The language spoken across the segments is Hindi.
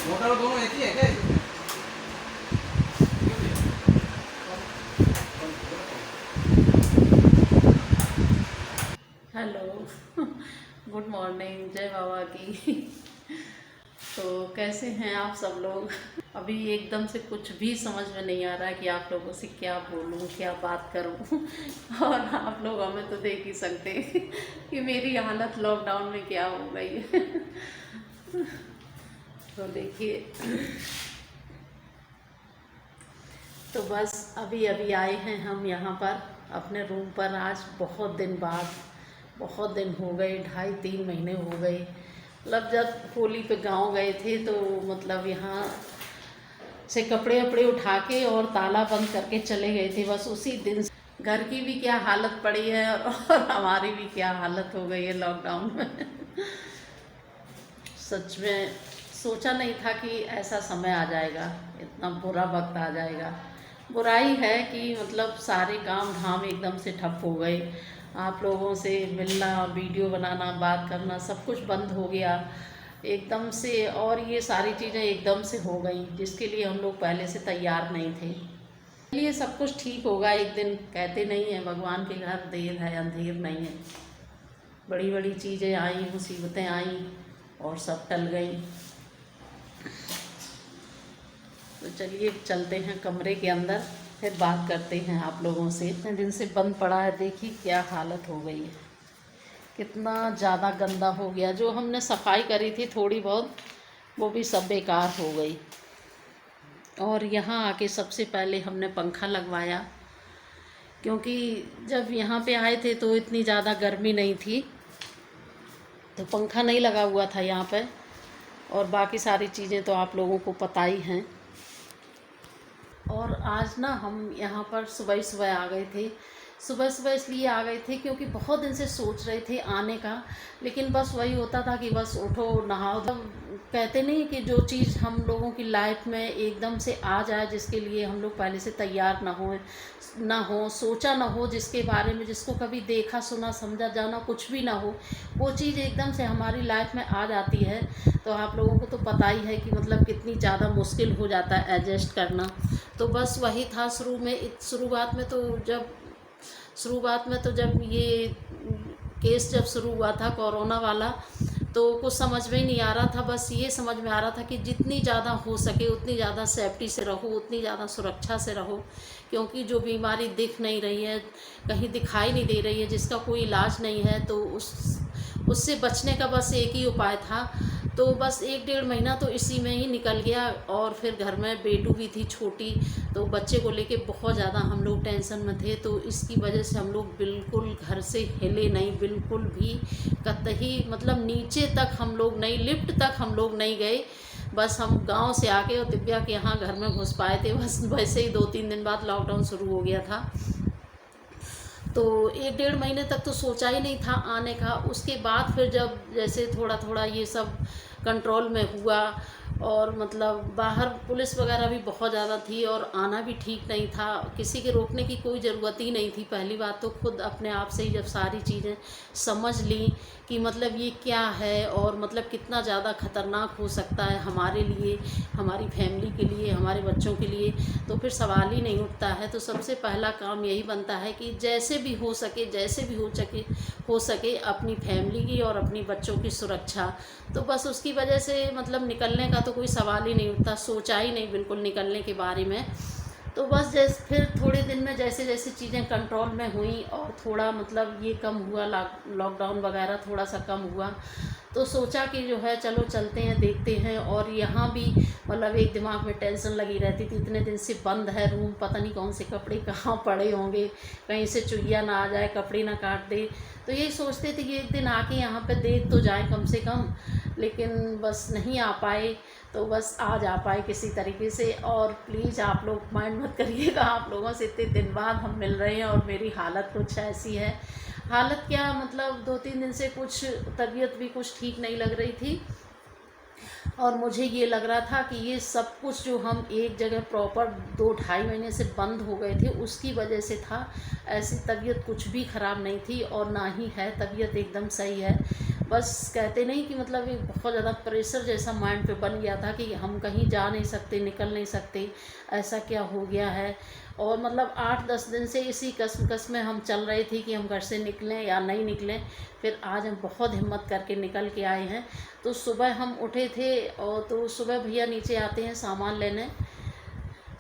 मोटर दोनों एक ही है क्या इसमें? हेलो। गुड मॉर्निंग, जय बाबा की। तो कैसे हैं आप सब लोग? अभी एकदम से कुछ भी समझ में नहीं आ रहा है कि आप लोगों से क्या बोलूं, क्या बात करूं। और आप लोग हमें तो देख ही सकते हैं कि मेरी हालत लॉकडाउन में क्या हो गई है। तो देखिए, तो बस अभी अभी आए हैं हम यहाँ पर अपने रूम पर। आज बहुत दिन बाद, बहुत दिन हो गए, 2.5-3 महीने हो गए। मतलब जब होली पे गांव गए थे तो मतलब यहाँ से कपड़े वपड़े उठा के और ताला बंद करके चले गए थे। बस उसी दिन से घर की भी क्या हालत पड़ी है और हमारी भी क्या हालत हो गई है लॉकडाउन में। सच में सोचा नहीं था कि ऐसा समय आ जाएगा, इतना बुरा वक्त आ जाएगा। बुराई है कि मतलब सारे काम धाम एकदम से ठप हो गए। आप लोगों से मिलना, वीडियो बनाना, बात करना, सब कुछ बंद हो गया एकदम से। और ये सारी चीज़ें एकदम से हो गई जिसके लिए हम लोग पहले से तैयार नहीं थे। ये सब कुछ ठीक होगा एक दिन, कहते नहीं हैं भगवान के घर देर है अंधेर नहीं है। बड़ी बड़ी चीज़ें आई, मुसीबतें आई और सब टल गई। तो चलिए चलते हैं कमरे के अंदर, फिर बात करते हैं आप लोगों से। इतने दिन से बंद पड़ा है, देखिए क्या हालत हो गई है, कितना ज़्यादा गंदा हो गया। जो हमने सफाई करी थी थोड़ी बहुत, वो भी सब बेकार हो गई। और यहाँ आके सबसे पहले हमने पंखा लगवाया, क्योंकि जब यहाँ पे आए थे तो इतनी ज़्यादा गर्मी नहीं थी, तो पंखा नहीं लगा हुआ था यहाँ पे। और बाकी सारी चीज़ें तो आप लोगों को पता ही हैं। और आज ना हम यहाँ पर सुबह ही सुबह आ गए थे। सुबह सुबह इसलिए आ गए थे क्योंकि बहुत दिन से सोच रहे थे आने का, लेकिन बस वही होता था कि बस उठो नहाओ। कहते नहीं कि जो चीज़ हम लोगों की लाइफ में एकदम से आ जाए, जिसके लिए हम लोग पहले से तैयार ना हो, सोचा ना हो, जिसके बारे में जिसको कभी देखा सुना समझा जाना कुछ भी ना हो, वो चीज़ एकदम से हमारी लाइफ में आ जाती है। तो आप लोगों को तो पता ही है कि मतलब कितनी ज़्यादा मुश्किल हो जाता है एडजस्ट करना। तो बस वही था शुरुआत में तो जब ये केस जब शुरू हुआ था कोरोना वाला, तो कुछ समझ में ही नहीं आ रहा था। बस ये समझ में आ रहा था कि जितनी ज़्यादा हो सके उतनी ज़्यादा सेफ्टी से रहो, उतनी ज़्यादा सुरक्षा से रहो, क्योंकि जो बीमारी दिख नहीं रही है, कहीं दिखाई नहीं दे रही है, जिसका कोई इलाज नहीं है, तो उससे बचने का बस एक ही उपाय था। तो बस 1-1.5 महीना तो इसी में ही निकल गया। और फिर घर में बेटू भी थी छोटी, तो बच्चे को लेके बहुत ज़्यादा हम लोग टेंशन में थे। तो इसकी वजह से हम लोग बिल्कुल घर से हिले नहीं, बिल्कुल भी कतई मतलब नीचे तक हम लोग नहीं, लिफ्ट तक हम लोग नहीं गए। बस हम गांव से आके और दिव्या के यहाँ घर में घुस पाए थे। बस वैसे ही 2-3 दिन बाद लॉकडाउन शुरू हो गया था। तो 1-1.5 महीने तक तो सोचा ही नहीं था आने का। उसके बाद फिर जब जैसे थोड़ा थोड़ा ये सब कंट्रोल में हुआ, और मतलब बाहर पुलिस वगैरह भी बहुत ज़्यादा थी और आना भी ठीक नहीं था, किसी के रोकने की कोई ज़रूरत ही नहीं थी। पहली बात तो खुद अपने आप से ही जब सारी चीज़ें समझ ली कि मतलब ये क्या है और मतलब कितना ज़्यादा ख़तरनाक हो सकता है हमारे लिए, हमारी फैमिली के लिए, हमारे बच्चों के लिए, तो फिर सवाल ही नहीं उठता है। तो सबसे पहला काम यही बनता है कि जैसे भी हो सके, हो सके अपनी फैमिली की और अपनी बच्चों की सुरक्षा। तो बस उसकी वजह से मतलब निकलने का तो कोई सवाल ही नहीं उठता, सोचा ही नहीं बिल्कुल निकलने के बारे में। तो बस जैसे फिर थोड़े दिन में जैसे जैसे चीज़ें कंट्रोल में हुई और थोड़ा मतलब ये कम हुआ, लॉकडाउन वगैरह थोड़ा सा कम हुआ, तो सोचा कि जो है चलो चलते हैं, देखते हैं। और यहाँ भी मतलब एक दिमाग में टेंशन लगी रहती थी, इतने दिन से बंद है रूम, पता नहीं कौन से कपड़े कहाँ पड़े होंगे, कहीं से चुईया ना आ जाए, कपड़े ना काट दे। तो यही सोचते थे कि एक दिन आके यहाँ पे देख तो जाए कम से कम, लेकिन बस नहीं आ पाए। तो बस आज आ पाए किसी तरीके से। और प्लीज़ आप लोग माइंड मत करिएगा, आप लोगों से इतने दिन बाद हम मिल रहे हैं और मेरी हालत कुछ ऐसी है। हालत क्या मतलब 2-3 दिन से कुछ तबीयत भी कुछ ठीक नहीं लग रही थी, और मुझे ये लग रहा था कि ये सब कुछ जो हम एक जगह प्रॉपर 2-2.5 महीने से बंद हो गए थे उसकी वजह से था। ऐसी तबीयत कुछ भी ख़राब नहीं थी और ना ही है, तबीयत एकदम सही है। बस कहते नहीं कि मतलब एक बहुत ज़्यादा प्रेशर जैसा माइंड पे बन गया था कि हम कहीं जा नहीं सकते, निकल नहीं सकते, ऐसा क्या हो गया है। और मतलब 8-10 दिन से इसी कस में हम चल रहे थे कि हम घर से निकलें या नहीं निकलें। फिर आज हम बहुत हिम्मत करके निकल के आए हैं। तो सुबह हम उठे थे और तो सुबह भैया नीचे आते हैं सामान लेने,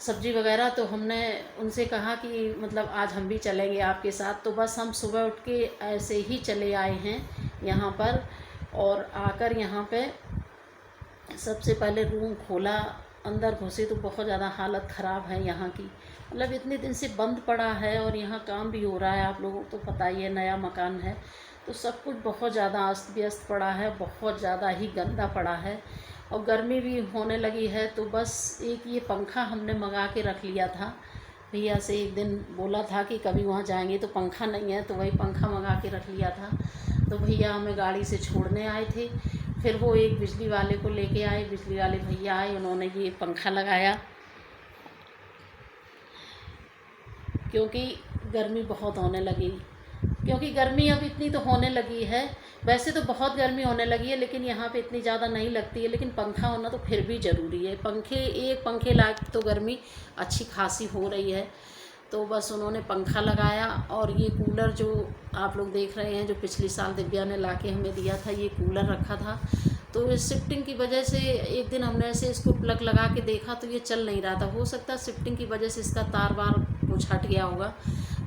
सब्जी वगैरह, तो हमने उनसे कहा कि मतलब आज हम भी चलेंगे आपके साथ। तो बस हम सुबह उठ के ऐसे ही चले आए हैं यहाँ पर। और आकर यहाँ पे सबसे पहले रूम खोला, अंदर घुसे तो बहुत ज़्यादा हालत ख़राब है यहाँ की। मतलब इतने दिन से बंद पड़ा है और यहाँ काम भी हो रहा है, आप लोगों को तो पता ही है, नया मकान है तो सब कुछ बहुत ज़्यादा अस्त व्यस्त पड़ा है, बहुत ज़्यादा ही गंदा पड़ा है। और गर्मी भी होने लगी है। तो बस एक ये पंखा हमने मंगा के रख लिया था, भैया से एक दिन बोला था कि कभी वहाँ जाएंगे तो पंखा नहीं है, तो वही पंखा मंगा के रख लिया था। तो भैया हमें गाड़ी से छोड़ने आए थे, फिर वो एक बिजली वाले को लेके आए, बिजली वाले भैया आए, उन्होंने ये पंखा लगाया क्योंकि गर्मी बहुत होने लगी। क्योंकि गर्मी अब इतनी तो होने लगी है, वैसे तो बहुत गर्मी होने लगी है लेकिन यहाँ पे इतनी ज़्यादा नहीं लगती है, लेकिन पंखा होना तो फिर भी ज़रूरी है। एक पंखे लायक तो गर्मी अच्छी खासी हो रही है। तो बस उन्होंने पंखा लगाया। और ये कूलर जो आप लोग देख रहे हैं, जो पिछले साल दिव्या ने लाके हमें दिया था, ये कूलर रखा था। तो इस शिफ्टिंग की वजह से एक दिन हमने ऐसे इसको प्लग लगा के देखा तो ये चल नहीं रहा था। हो सकता है शिफ्टिंग की वजह से इसका तार वार कुछ हट गया होगा।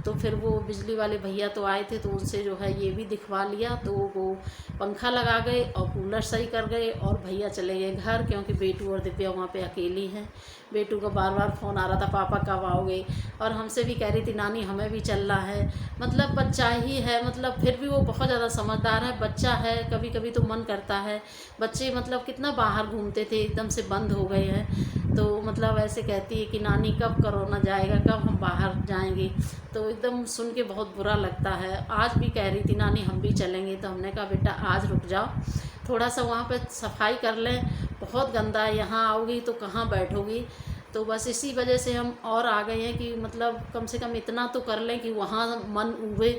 तो फिर वो बिजली वाले भैया तो आए थे, तो उनसे जो है ये भी दिखवा लिया। तो वो पंखा लगा गए और कूलर सही कर गए और भैया चले गए घर, क्योंकि बेटू और दिव्या वहाँ पे अकेली हैं। बेटू का बार बार फ़ोन आ रहा था, पापा कब आओगे, और हमसे भी कह रही थी नानी हमें भी चलना है। मतलब बच्चा ही है, मतलब फिर भी वो बहुत ज़्यादा समझदार है, बच्चा है, कभी कभी तो मन करता है। बच्चे मतलब कितना बाहर घूमते थे, एकदम से बंद हो गए हैं। तो मतलब ऐसे कहती है कि नानी कब कोरोना जाएगा, कब हम बाहर जाएंगे। तो एकदम सुन के बहुत बुरा लगता है। आज भी कह रही थी नानी हम भी चलेंगे, तो हमने कहा बेटा आज रुक जाओ, थोड़ा सा वहाँ पे सफाई कर लें, बहुत गंदा है, यहाँ आओगी तो कहाँ बैठोगी। तो बस इसी वजह से हम और आ गए हैं कि मतलब कम से कम इतना तो कर लें कि वहाँ मन उबे,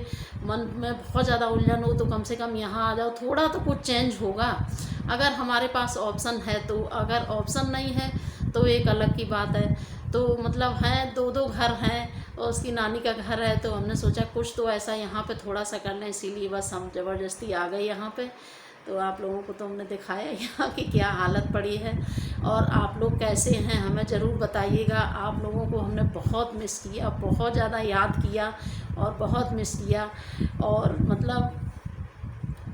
मन में बहुत ज़्यादा उलझन हो तो कम से कम यहाँ आ जाओ, थोड़ा तो कुछ चेंज होगा अगर हमारे पास ऑप्शन है तो। अगर ऑप्शन नहीं है तो एक अलग की बात है। तो मतलब हैं, दो घर हैं और उसकी नानी का घर है, तो हमने सोचा कुछ तो ऐसा यहाँ पे थोड़ा सा कर लें, इसीलिए बस हम ज़बरदस्ती आ गए यहाँ पे। तो आप लोगों को तो हमने दिखाया यहाँ की क्या हालत पड़ी है। और आप लोग कैसे हैं हमें ज़रूर बताइएगा। आप लोगों को हमने बहुत मिस किया, बहुत ज़्यादा याद किया और बहुत मिस किया। और मतलब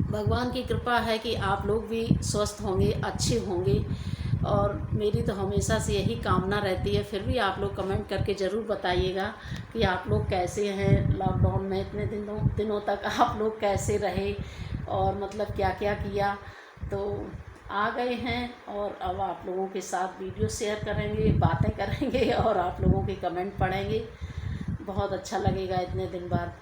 भगवान की कृपा है कि आप लोग भी स्वस्थ होंगे, अच्छे होंगे, और मेरी तो हमेशा से यही कामना रहती है। फिर भी आप लोग कमेंट करके ज़रूर बताइएगा कि आप लोग कैसे हैं। लॉकडाउन में इतने दिनों तक आप लोग कैसे रहे और मतलब क्या क्या किया। तो आ गए हैं और अब आप लोगों के साथ वीडियो शेयर करेंगे, बातें करेंगे और आप लोगों के कमेंट पढ़ेंगे। बहुत अच्छा लगेगा इतने दिन बाद।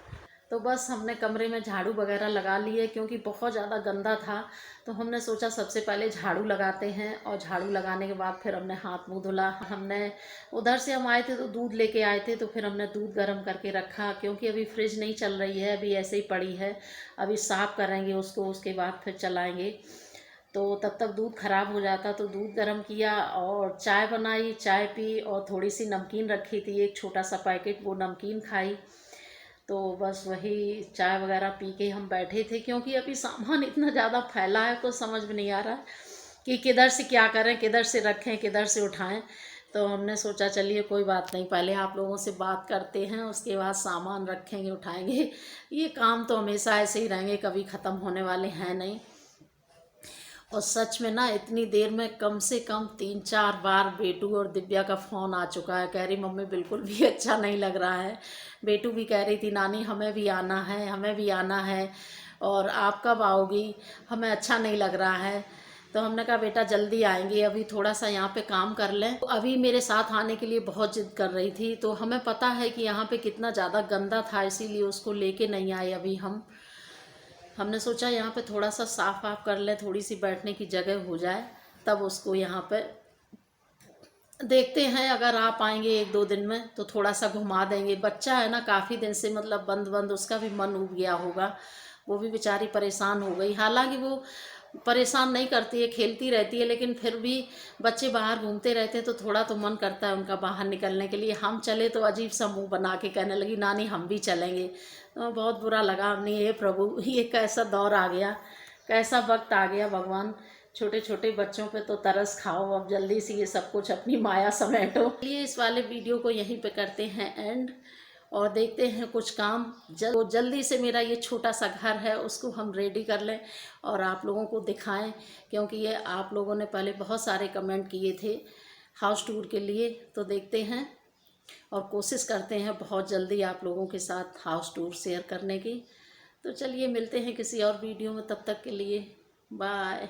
तो बस हमने कमरे में झाड़ू वगैरह लगा लिए क्योंकि बहुत ज़्यादा गंदा था। तो हमने सोचा सबसे पहले झाड़ू लगाते हैं, और झाड़ू लगाने के बाद फिर हमने हाथ मुँह धुला। हमने उधर से हम आए थे तो दूध लेके आए थे, तो फिर हमने दूध गर्म करके रखा क्योंकि अभी फ्रिज नहीं चल रही है, अभी ऐसे ही पड़ी है। अभी साफ़ करेंगे उसको, उसके बाद फिर चलाएँगे। तो तब तक दूध ख़राब हो जाता, तो दूध गर्म किया और चाय बनाई, चाय पी और थोड़ी सी नमकीन रखी थी, एक छोटा सा पैकेट, वो नमकीन खाई। तो बस वही चाय वगैरह पी के हम बैठे थे क्योंकि अभी सामान इतना ज़्यादा फैला है, कुछ समझ में नहीं आ रहा कि किधर से क्या करें, किधर से रखें, किधर से उठाएं। तो हमने सोचा चलिए कोई बात नहीं, पहले आप लोगों से बात करते हैं, उसके बाद सामान रखेंगे, उठाएंगे। ये काम तो हमेशा ऐसे ही रहेंगे, कभी ख़त्म होने वाले हैं नहीं। और सच में ना इतनी देर में कम से कम 3-4 बार बेटू और दिव्या का फ़ोन आ चुका है, कह रही मम्मी बिल्कुल भी अच्छा नहीं लग रहा है। बेटू भी कह रही थी नानी हमें भी आना है, हमें भी आना है, और आप कब आओगी, हमें अच्छा नहीं लग रहा है। तो हमने कहा बेटा जल्दी आएंगे, अभी थोड़ा सा यहाँ पे काम कर लें। तो अभी मेरे साथ आने के लिए बहुत जिद कर रही थी, तो हमें पता है कि यहाँ पे कितना ज़्यादा गंदा था, इसीलिए उसको लेके नहीं आए अभी हमने सोचा यहाँ पे थोड़ा सा साफ वाफ कर लें, थोड़ी सी बैठने की जगह हो जाए, तब उसको यहाँ पे देखते हैं। अगर आप आएंगे 1-2 दिन में तो थोड़ा सा घुमा देंगे। बच्चा है ना, काफ़ी दिन से मतलब बंद उसका भी मन उब गया होगा, वो भी बेचारी परेशान हो गई। हालांकि वो परेशान नहीं करती है, खेलती रहती है, लेकिन फिर भी बच्चे बाहर घूमते रहते हैं तो थोड़ा तो मन करता है उनका बाहर निकलने के लिए। हम चले तो अजीब सा मुंह बना के कहने लगी नानी हम भी चलेंगे। तो बहुत बुरा लगा। हमने ये प्रभु ये कैसा दौर आ गया, कैसा वक्त आ गया भगवान। छोटे छोटे बच्चों पे तो तरस खाओ, अब जल्दी से ये सब कुछ अपनी माया समेटो। चलिए इस वाले वीडियो को यहीं पे करते हैं एंड, और देखते हैं कुछ काम जल्दी से। मेरा ये छोटा सा घर है उसको हम रेडी कर लें और आप लोगों को दिखाएं, क्योंकि ये आप लोगों ने पहले बहुत सारे कमेंट किए थे हाउस टूर के लिए। तो देखते हैं और कोशिश करते हैं बहुत जल्दी आप लोगों के साथ हाउस टूर शेयर करने की। तो चलिए मिलते हैं किसी और वीडियो में, तब तक के लिए बाय।